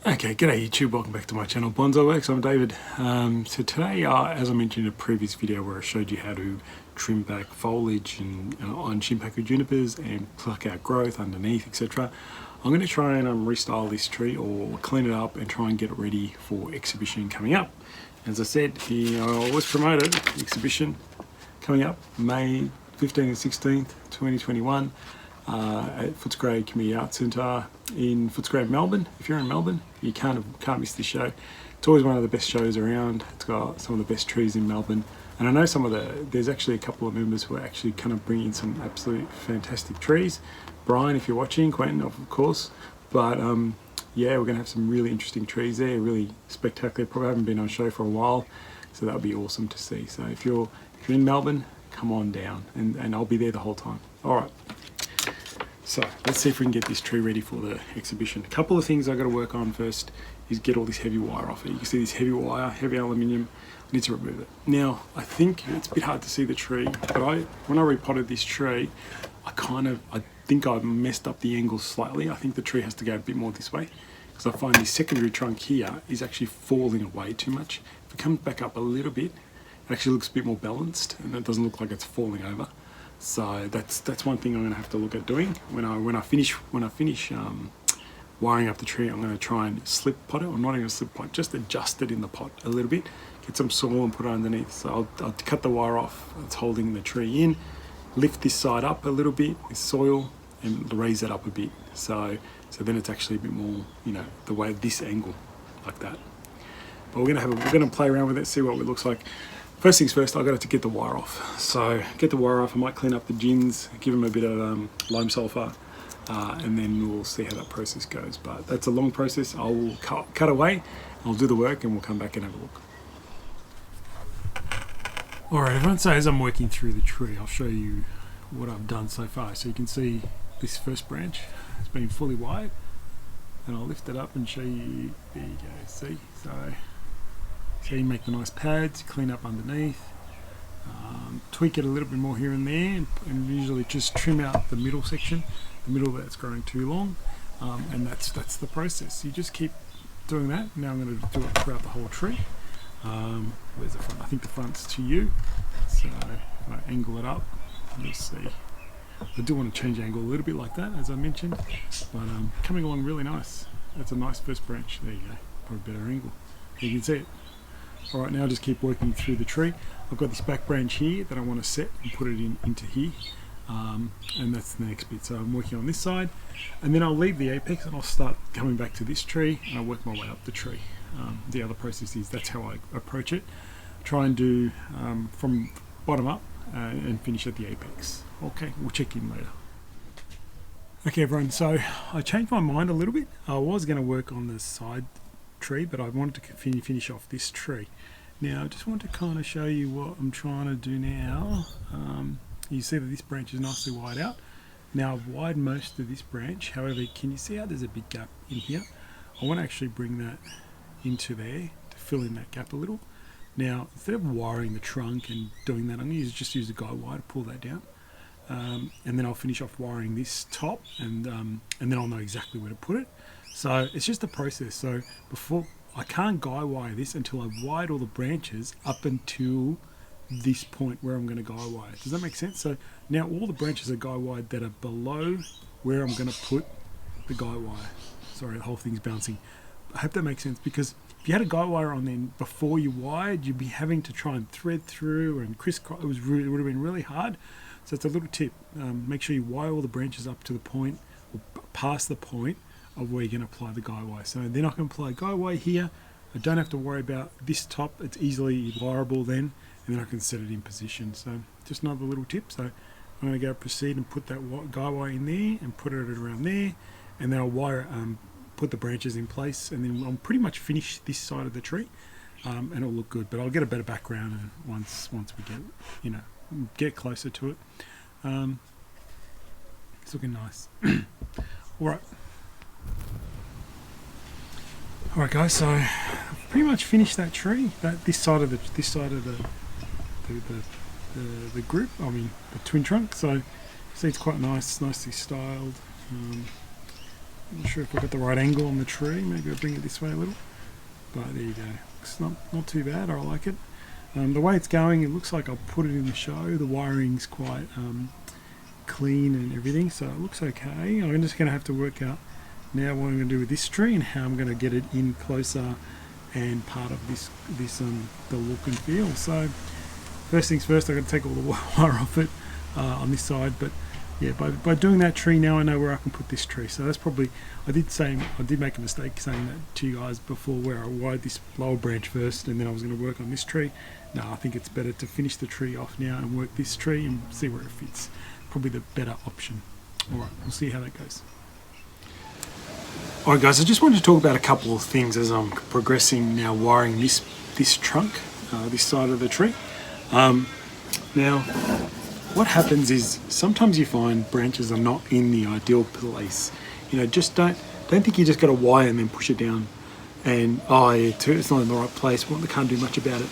Okay, g'day YouTube, welcome back to my channel Bonsai Works. I'm David. So today, as I mentioned in a previous video where I showed you how to trim back foliage and on Shimpaku junipers and pluck out growth underneath, etc. I'm going to try and restyle this tree or clean it up and try and get it ready for exhibition coming up. As I said, I was promoted exhibition coming up May 15th and 16th, 2021. At Footscray Community Arts Centre in Footscray, Melbourne. If you're in Melbourne, you can't miss this show. It's always one of the best shows around. It's got some of the best trees in Melbourne, and I know there's actually a couple of members who are actually kind of bringing some absolute fantastic trees. Brian, if you're watching, Quentin, of course, but yeah, we're going to have some really interesting trees there, really spectacular. Probably haven't been on show for a while, so that'll be awesome to see. So if you're in Melbourne, come on down, and I'll be there the whole time. All right. So let's see if we can get this tree ready for the exhibition. A couple of things I've got to work on first is get all this heavy wire off it. You can see this heavy wire, heavy aluminium. I need to remove it. Now, I think it's a bit hard to see the tree, but when I repotted this tree, I think I messed up the angle slightly. I think the tree has to go a bit more this way because I find this secondary trunk here is actually falling away too much. If it comes back up a little bit, it actually looks a bit more balanced and it doesn't look like it's falling over. So that's one thing I'm going to have to look at doing when I finish wiring up the tree. I'm going to try and slip pot it, or not even slip pot, just adjust it in the pot a little bit, get some soil and put it underneath. So I'll cut the wire off that's holding the tree in, lift this side up a little bit with soil and raise it up a bit. So then it's actually a bit more, the way this angle like that. But we're going to play around with it, see what it looks like. First things first, I've got to get the wire off. So get the wire off, I might clean up the gins, give them a bit of lime sulfur, and then we'll see how that process goes. But that's a long process. I will cut away, I'll do the work, and we'll come back and have a look. All right, everyone, so as I'm working through the tree, I'll show you what I've done so far. So you can see this first branch has been fully wired, and I'll lift it up and show you, there you go, see? So you make the nice pads, clean up underneath, tweak it a little bit more here and there, and usually just trim out the middle section, the middle that's growing too long, and that's the process. You just keep doing that. Now I'm going to do it throughout the whole tree. Where's the front? I think the front's to you. So if I angle it up, you'll see. I do want to change the angle a little bit like that, as I mentioned, but coming along really nice. That's a nice first branch. There you go. Probably better angle. You can see it. Alright, now just keep working through the tree. I've got this back branch here that I want to set and put it into here, and that's the next bit. So I'm working on this side, and then I'll leave the apex and I'll start coming back to this tree and I'll work my way up the tree. The other process is, that's how I approach it. Try and do from bottom up and finish at the apex. Okay, we'll check in later. Okay everyone, so I changed my mind a little bit. I was going to work on the side tree, but I wanted to finish off this tree. Now I just want to kind of show you what I'm trying to do now. You see that this branch is nicely wired out. Now I've wired most of this branch, however, can you see how there's a big gap in here? I want to actually bring that into there to fill in that gap a little. Now instead of wiring the trunk and doing that, I'm going to just use the guide wire to pull that down, and then I'll finish off wiring this top, and then I'll know exactly where to put it. So it's just a process. So before, I can't guy wire this until I've wired all the branches up until this point where I'm going to guy wire. Does that make sense? So now all the branches are guy wired that are below where I'm going to put the guy wire. Sorry, the whole thing's bouncing. I hope that makes sense, because if you had a guy wire on then before you wired, you'd be having to try and thread through and crisscross. It would have been really hard. So it's a little tip. Make sure you wire all the branches up to the point, or past the point of where you're going to apply the guy wire. So then I can apply guy wire here. I don't have to worry about this top. It's easily wireable then, and then I can set it in position. So just another little tip. So I'm going to go proceed and put that guy wire in there and put it around there, and then I'll wire, put the branches in place, and then I'll pretty much finish this side of the tree, and it'll look good. But I'll get a better background, and once we get closer to it. It's looking nice. All right. Alright guys, so I've pretty much finished that tree. This side of the group, I mean the twin trunk. So you see it's quite nice, nicely styled. not sure if I've got the right angle on the tree. Maybe I'll bring it this way a little. But there you go. It's not too bad. I like it. The way it's going, it looks like I'll put it in the show. The wiring's quite clean and everything, so it looks okay. I'm just going to have to work out now what I'm going to do with this tree and how I'm going to get it in closer and part of this the look and feel. So first things first, I've got to take all the wire off it on this side. But yeah, by doing that tree, now I know where I can put this tree. So that's probably, I did make a mistake saying that to you guys before, where I wired this lower branch first and then I was going to work on this tree. No, I think it's better to finish the tree off now and work this tree and see where it fits. Probably the better option. Alright, we'll see how that goes. Alright guys, I just wanted to talk about a couple of things as I'm progressing now wiring this trunk, this side of the tree. Now, what happens is sometimes you find branches are not in the ideal place. You know, just don't think you just got to wire and then push it down and it's not in the right place. Well, they can't do much about it.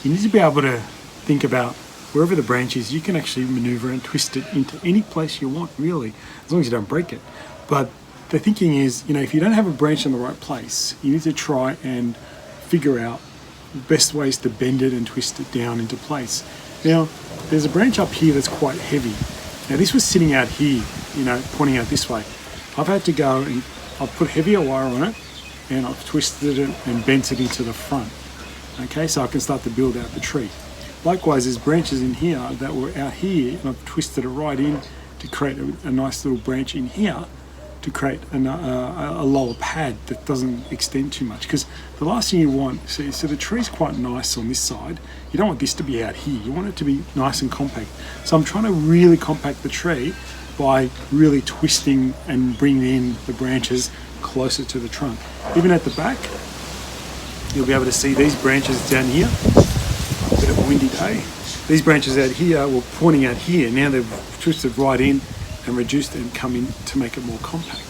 You need to be able to think about wherever the branch is, you can actually maneuver and twist it into any place you want, really, as long as you don't break it. But the thinking is, you know, if you don't have a branch in the right place, you need to try and figure out the best ways to bend it and twist it down into place. Now, there's a branch up here that's quite heavy. Now, this was sitting out here, you know, pointing out this way. I've had to go and I've put heavier wire on it and I've twisted it and bent it into the front. Okay, so I can start to build out the tree. Likewise, there's branches in here that were out here and I've twisted it right in to create a nice little branch in here to create a lower pad that doesn't extend too much. Because the last thing you want, so the tree's quite nice on this side. You don't want this to be out here. You want it to be nice and compact. So I'm trying to really compact the tree by really twisting and bringing in the branches closer to the trunk. Even at the back, you'll be able to see these branches down here. A bit of a windy day. These branches out here were pointing out here. Now they've twisted right in and reduced and come in to make it more compact.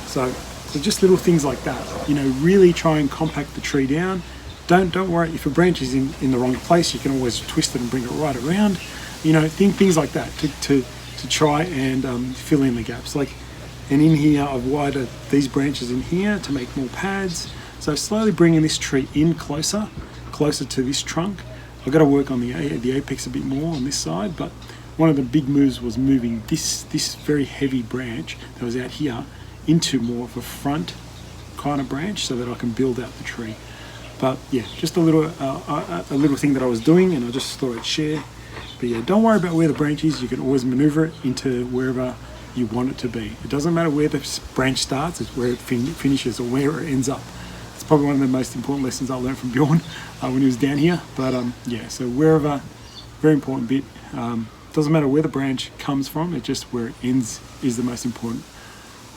So just little things like that. You know, really try and compact the tree down. Don't worry if a branch is in the wrong place. You can always twist it and bring it right around. You know, things like that to try and fill in the gaps. Like, and in here I've wired these branches in here to make more pads. So slowly bringing this tree in closer to this trunk. I've got to work on the apex a bit more on this side, but one of the big moves was moving this very heavy branch that was out here into more of a front kind of branch so that I can build out the tree. But yeah, just a little thing that I was doing, and I just thought I'd share. But yeah, don't worry about where the branch is. You can always maneuver it into wherever you want it to be. It doesn't matter where the branch starts, it's where it finishes or where it ends up. It's probably one of the most important lessons I learned from Bjorn when he was down here. But yeah, so wherever, very important bit. Doesn't matter where the branch comes from, it's just where it ends is the most important.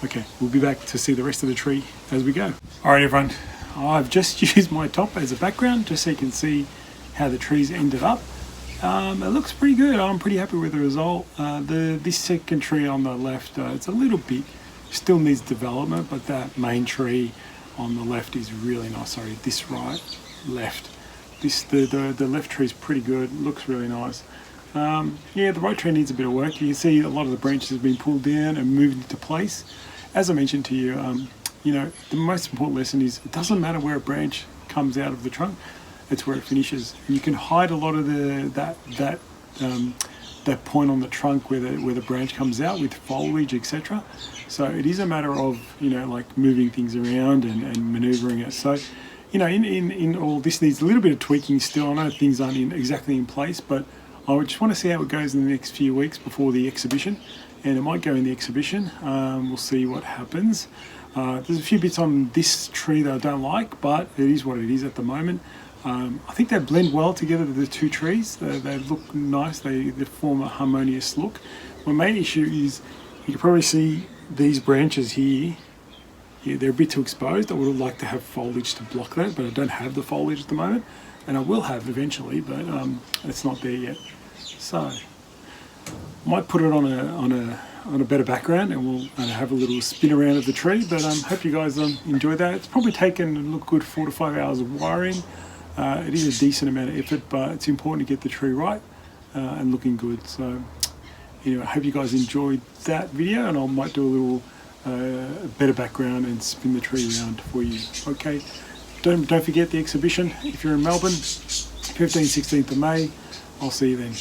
Okay, we'll be back to see the rest of the tree as we go. All right, everyone, I've just used my top as a background just so you can see how the trees ended up. It looks pretty good. I'm pretty happy with the result. This second tree on the left, it's a little bit, still needs development, but that main tree on the left is really nice. Sorry, this left. The left tree is pretty good. Looks really nice. Yeah, the right tree needs a bit of work. You can see a lot of the branches have been pulled down and moved into place. As I mentioned to you, you know, the most important lesson is it doesn't matter where a branch comes out of the trunk; it's where it finishes. And you can hide a lot of that point on the trunk where the branch comes out with foliage, etc. So it is a matter of, you know, like moving things around and maneuvering it. So, you know, in all this needs a little bit of tweaking still. I know things aren't exactly in place, but I just want to see how it goes in the next few weeks before the exhibition, and it might go in the exhibition. We'll see what happens. There's a few bits on this tree that I don't like, but it is what it is at the moment. I think they blend well together, the two trees. They look nice, they form a harmonious look. My main issue is you can probably see these branches here. Yeah, they're a bit too exposed. I would have liked to have foliage to block that, but I don't have the foliage at the moment, and I will have eventually, but it's not there yet. So I might put it on a better background, and we'll have a little spin around of the tree. But hope you guys enjoyed that. It's probably taken, look good, 4 to 5 hours of wiring. It is a decent amount of effort, but it's important to get the tree right and looking good. So anyway, I hope you guys enjoyed that video, and I might do a little a better background and spin the tree around for you. Okay, don't forget the exhibition if you're in Melbourne, 15th, 16th of May. I'll see you then.